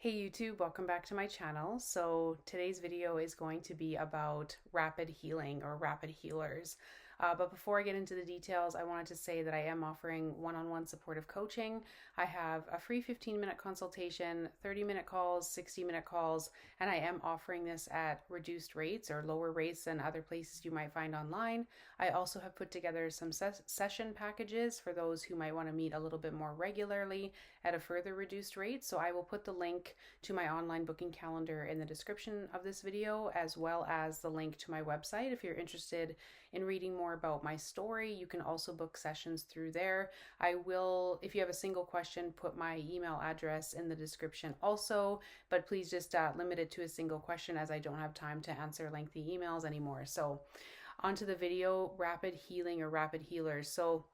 Hey YouTube, welcome back to my channel. So today's video is going to be about rapid healing or rapid healers. But before I get into the details, I wanted to say that I am offering one-on-one supportive coaching. I have a free 15-minute consultation, 30-minute calls, 60-minute calls, and I am offering this at reduced rates or lower rates than other places you might find online. I also have put together some session packages for those who might want to meet a little bit more regularly at a further reduced rate. So I will put the link to my online booking calendar in the description of this video, as well as the link to my website. If you're interested in reading more about my story, you can also book sessions through there. I will, if you have a single question, put my email address in the description also, but please just limit it to a single question, as I don't have time to answer lengthy emails anymore. So onto the video, rapid healing or rapid healers. So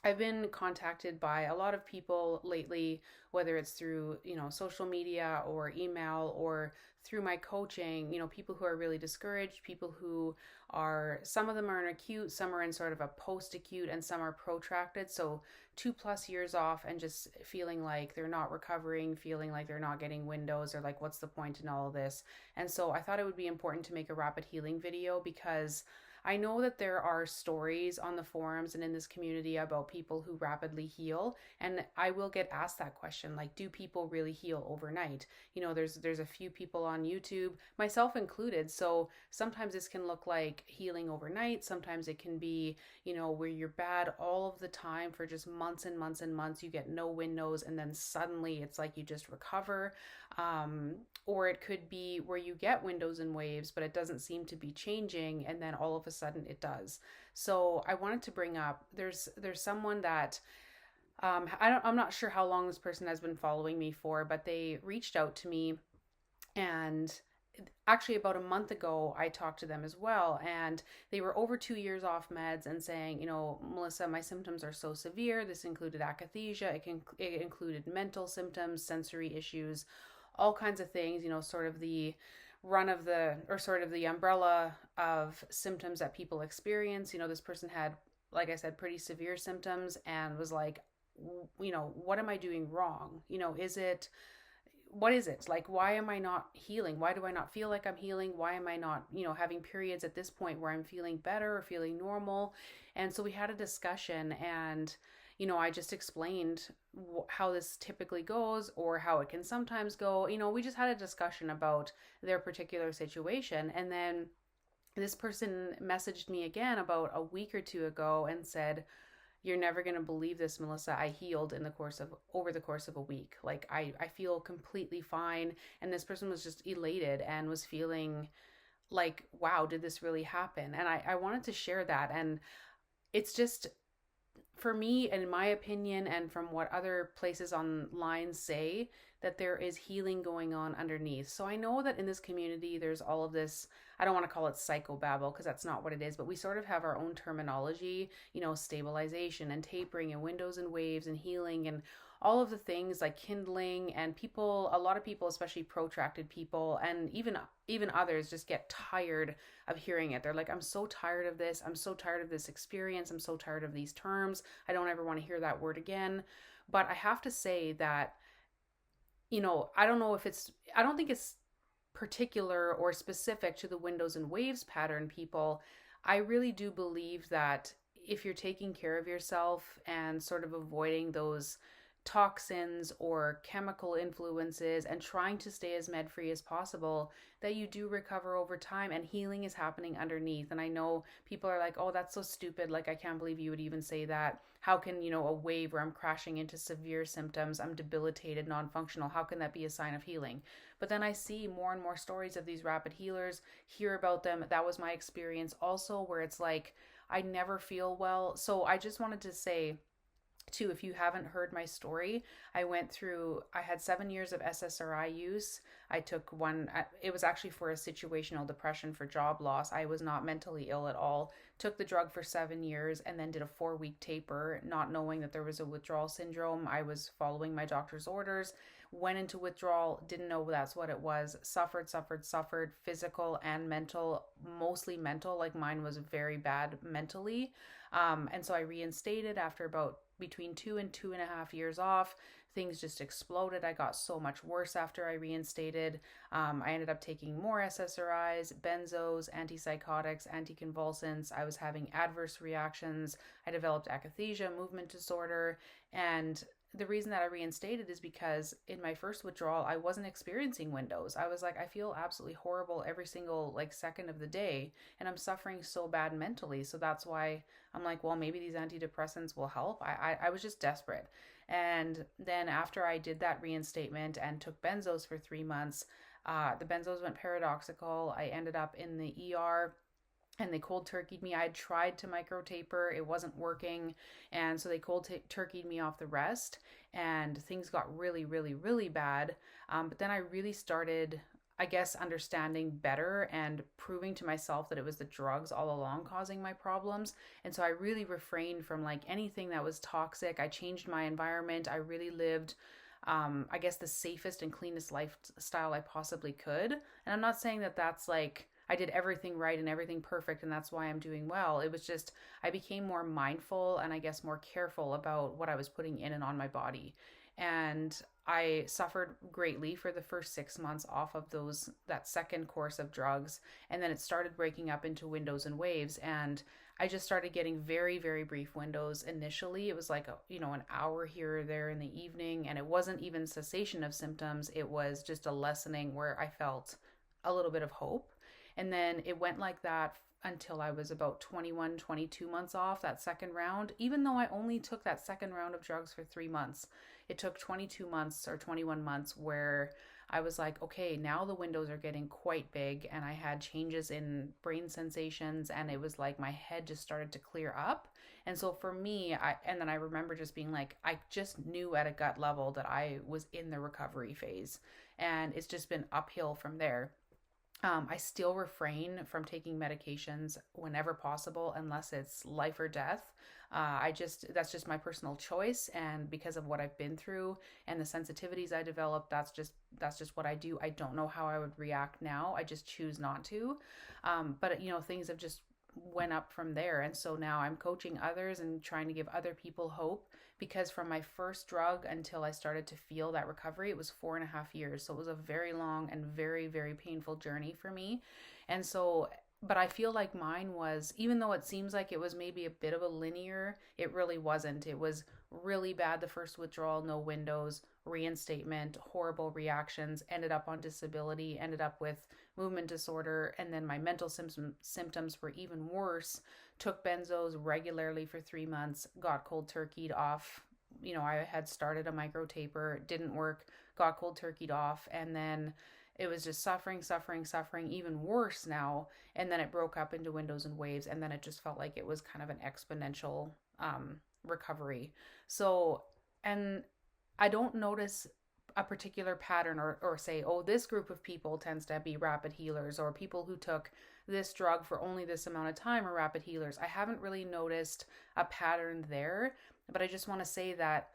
I've been contacted by a lot of people lately, whether it's through, social media or email or through my coaching, people who are really discouraged, people who are, some of them are in acute, some are in sort of a post-acute, and some are protracted. So 2+ years off and just feeling like they're not recovering, feeling like they're not getting windows, or like, what's the point in all of this? And so I thought it would be important to make a rapid healing video, because I know that there are stories on the forums and in this community about people who rapidly heal, and I will get asked that question, like, do people really heal overnight? There's a few people on YouTube, myself included, so sometimes this can look like healing overnight. Sometimes it can be, where you're bad all of the time for just months and months and months, you get no windows, and then suddenly it's like you just recover. Or it could be where you get windows and waves, but it doesn't seem to be changing, and then all of a sudden it does. So I wanted to bring up, there's someone that I'm not sure how long this person has been following me for, but they reached out to me, and actually about a month ago I talked to them as well, and they were over 2 years off meds and saying, Melissa, my symptoms are so severe. This included akathisia, it included mental symptoms, sensory issues, all kinds of things, sort of the run of the, or sort of the umbrella of symptoms that people experience. This person had, like I said, pretty severe symptoms, and was like, what am I doing wrong? What is it? Like, why am I not healing? Why do I not feel like I'm healing? Why am I not, having periods at this point where I'm feeling better or feeling normal? And so we had a discussion, and I just explained how this typically goes, or how it can sometimes go. We just had a discussion about their particular situation. And then this person messaged me again about a week or two ago and said, you're never going to believe this, Melissa. I healed over the course of a week. Like, I feel completely fine. And this person was just elated and was feeling like, wow, did this really happen? And I wanted to share that. And it's just, for me, and in my opinion, and from what other places online say, that there is healing going on underneath. So I know that in this community, there's all of this, I don't want to call it psychobabble, because that's not what it is, but we sort of have our own terminology, stabilization and tapering and windows and waves and healing and all of the things like kindling. And people, a lot of people, especially protracted people, and even others, just get tired of hearing it. They're like, I'm so tired of this. I'm so tired of this experience. I'm so tired of these terms. I don't ever want to hear that word again. But I have to say that, I don't think it's particular or specific to the windows and waves pattern people. I really do believe that if you're taking care of yourself and sort of avoiding those toxins or chemical influences and trying to stay as med free as possible, that you do recover over time, and healing is happening underneath. And I know people are like, oh, that's so stupid. Like, I can't believe you would even say that. How can, a wave where I'm crashing into severe symptoms, I'm debilitated, non-functional, how can that be a sign of healing? But then I see more and more stories of these rapid healers, hear about them. That was my experience also, where it's like, I never feel well. So I just wanted to say, too, if you haven't heard my story, I had 7 years of SSRI use. I took one, it was actually for a situational depression for job loss. I was not mentally ill at all. Took the drug for 7 years and then did a 4-week taper, not knowing that there was a withdrawal syndrome. I was following my doctor's orders, went into withdrawal, didn't know that's what it was, suffered, physical and mental, mostly mental. Like, mine was very bad mentally. And so I reinstated after about between 2 and 2.5 years off. things just exploded. I got so much worse after I reinstated. I ended up taking more SSRIs, benzos, antipsychotics, anticonvulsants. I was having adverse reactions. I developed akathisia, movement disorder, and the reason that I reinstated is because in my first withdrawal, I wasn't experiencing windows. I was like, I feel absolutely horrible every single like second of the day, and I'm suffering so bad mentally. So that's why I'm like, well, maybe these antidepressants will help. I was just desperate. And then after I did that reinstatement and took benzos for 3 months, the benzos went paradoxical. I ended up in the ER and they cold turkeyed me. I had tried to micro taper, it wasn't working. And so they cold turkeyed me off the rest, and things got really, really, really bad. But then I really started, I guess, understanding better and proving to myself that it was the drugs all along causing my problems. And so I really refrained from like anything that was toxic. I changed my environment. I really lived I guess the safest and cleanest lifestyle I possibly could. And I'm not saying that that's like I did everything right and everything perfect and that's why I'm doing well. It was just I became more mindful and I guess more careful about what I was putting in and on my body. And I suffered greatly for the first 6 months off of that second course of drugs, and then it started breaking up into windows and waves, and I just started getting very, very brief windows initially. It was like an hour here or there in the evening, and it wasn't even cessation of symptoms. It was just a lessening where I felt a little bit of hope. And then it went like that until I was about 21, 22 months off that second round, even though I only took that second round of drugs for 3 months. It took 22 months or 21 months where I was like, okay, now the windows are getting quite big, and I had changes in brain sensations, and it was like my head just started to clear up. And so for me, and then I remember just being like, I just knew at a gut level that I was in the recovery phase, and it's just been uphill from there. I still refrain from taking medications whenever possible, unless it's life or death. That's just my personal choice, and because of what I've been through and the sensitivities I developed, that's just what I do. I don't know how I would react now. I just choose not to. But things have just went up from there, and so now I'm coaching others and trying to give other people hope, because from my first drug until I started to feel that recovery, it was 4.5 years. So it was a very long and very, very painful journey for me. And so, but I feel like mine was, even though it seems like it was maybe a bit of a linear, it really wasn't. It was really bad the first withdrawal, no windows, reinstatement, horrible reactions, ended up on disability, ended up with movement disorder, and then my mental symptoms were even worse. Took benzos regularly for 3 months, got cold turkeyed off. I had started a micro taper, didn't work, got cold turkeyed off, and then it was just suffering, even worse now. And then it broke up into windows and waves, and then it just felt like it was kind of an exponential recovery. So, and I don't notice a particular pattern or say, oh, this group of people tends to be rapid healers, or people who took this drug for only this amount of time are rapid healers. I haven't really noticed a pattern there, but I just want to say that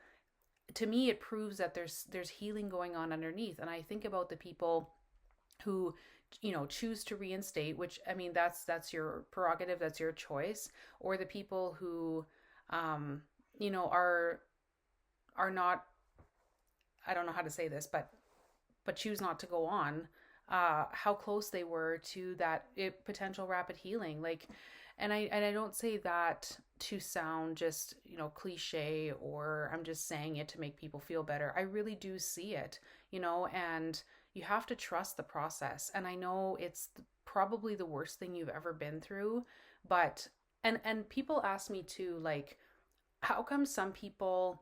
to me it proves that there's healing going on underneath. And I think about the people who choose to reinstate, which I mean that's your prerogative, that's your choice, or the people who are not, I don't know how to say this, but choose not to go on, how close they were to that potential rapid healing. Like, and I don't say that to sound just, cliche, or I'm just saying it to make people feel better. I really do see it, and you have to trust the process. And I know it's probably the worst thing you've ever been through, but, and people ask me too, like, how come some people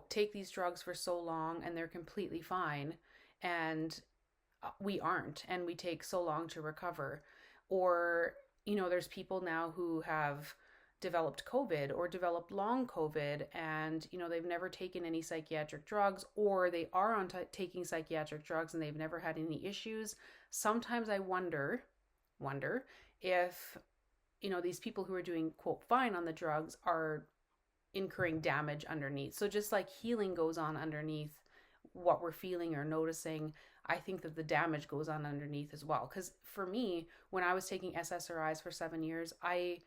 take these drugs for so long and they're completely fine, and we aren't, and we take so long to recover? Or, there's people now who have developed COVID or developed long COVID, and, they've never taken any psychiatric drugs, or they are on taking psychiatric drugs and they've never had any issues. Sometimes I wonder if, these people who are doing, quote, fine on the drugs are incurring damage underneath. So just like healing goes on underneath what we're feeling or noticing, I think that the damage goes on underneath as well. Because for me, when I was taking SSRIs for 7 years, I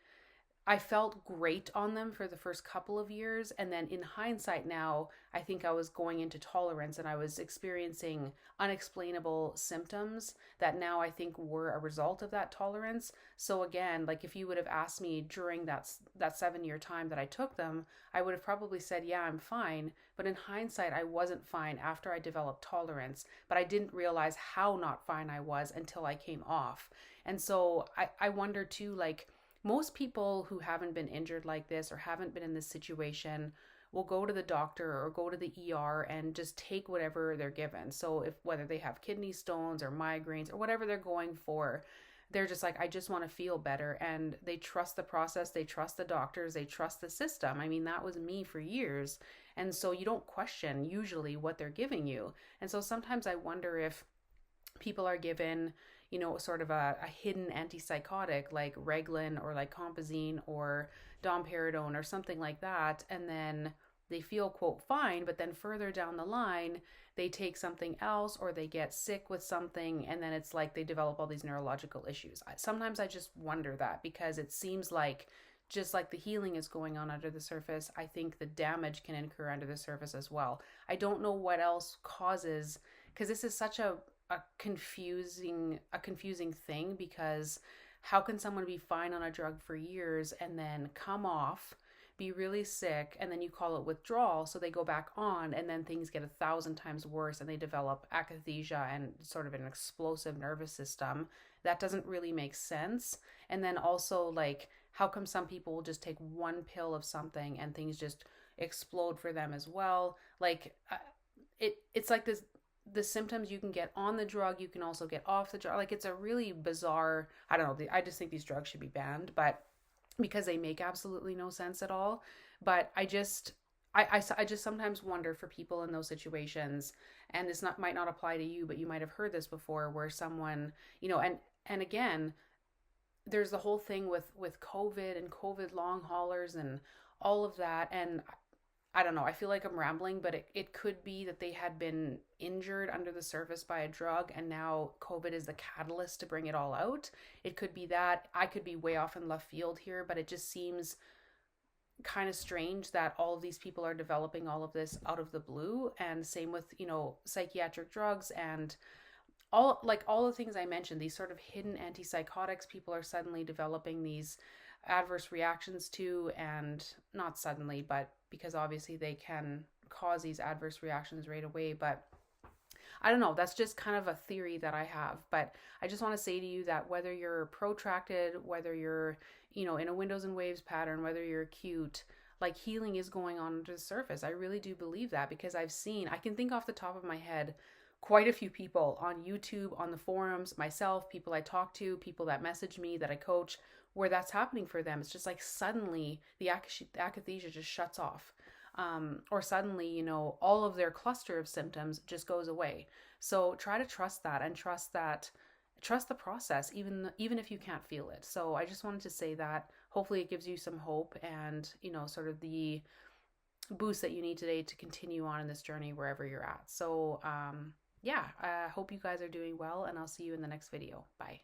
I felt great on them for the first couple of years. And then in hindsight now, I think I was going into tolerance and I was experiencing unexplainable symptoms that now I think were a result of that tolerance. So again, like if you would have asked me during that 7 year time that I took them, I would have probably said, yeah, I'm fine. But in hindsight, I wasn't fine after I developed tolerance, but I didn't realize how not fine I was until I came off. And so I wonder too, like, most people who haven't been injured like this or haven't been in this situation will go to the doctor or go to the ER and just take whatever they're given. So if whether they have kidney stones or migraines or whatever they're going for, they're just like, I just want to feel better. And they trust the process, they trust the doctors, they trust the system. I mean, that was me for years. And so you don't question usually what they're giving you. And so sometimes I wonder if people are given, sort of a hidden antipsychotic like Reglan or like Compazine or domperidone or something like that, and then they feel quote fine, but then further down the line they take something else or they get sick with something, and then it's like they develop all these neurological issues. Sometimes I just wonder that, because it seems like just like the healing is going on under the surface, I think the damage can incur under the surface as well. I don't know what else causes, because this is such a confusing thing, because how can someone be fine on a drug for years and then come off, be really sick, and then you call it withdrawal, so they go back on, and then things get 1,000 times worse and they develop akathisia and sort of an explosive nervous system? That doesn't really make sense. And then also, like, how come some people will just take one pill of something and things just explode for them as well? Like, it's like this, the symptoms you can get on the drug, you can also get off the drug. Like, it's a really bizarre, I don't know, I just think these drugs should be banned, but because they make absolutely no sense at all. But I just sometimes wonder for people in those situations, and this might not apply to you, but you might have heard this before, where someone, and again, there's the whole thing with COVID and COVID long haulers and all of that. And I don't know, I feel like I'm rambling, but it could be that they had been injured under the surface by a drug, and now COVID is the catalyst to bring it all out. It could be that. I could be way off in left field here, but it just seems kind of strange that all of these people are developing all of this out of the blue. And same with, psychiatric drugs and all the things I mentioned, these sort of hidden antipsychotics, people are suddenly developing these adverse reactions to, and not suddenly, but because obviously they can cause these adverse reactions right away. But I don't know, that's just kind of a theory that I have. But I just want to say to you that whether you're protracted, whether you're, in a windows and waves pattern, whether you're acute, like, healing is going on under the surface. I really do believe that, because I can think off the top of my head quite a few people on YouTube, on the forums, myself, people I talk to, people that message me, that I coach, where that's happening for them. It's just like suddenly the akathisia just shuts off. Or suddenly, all of their cluster of symptoms just goes away. So try to trust that, and trust the process, even if you can't feel it. So I just wanted to say that. Hopefully it gives you some hope and, sort of the boost that you need today to continue on in this journey wherever you're at. So, yeah, I hope you guys are doing well, and I'll see you in the next video. Bye.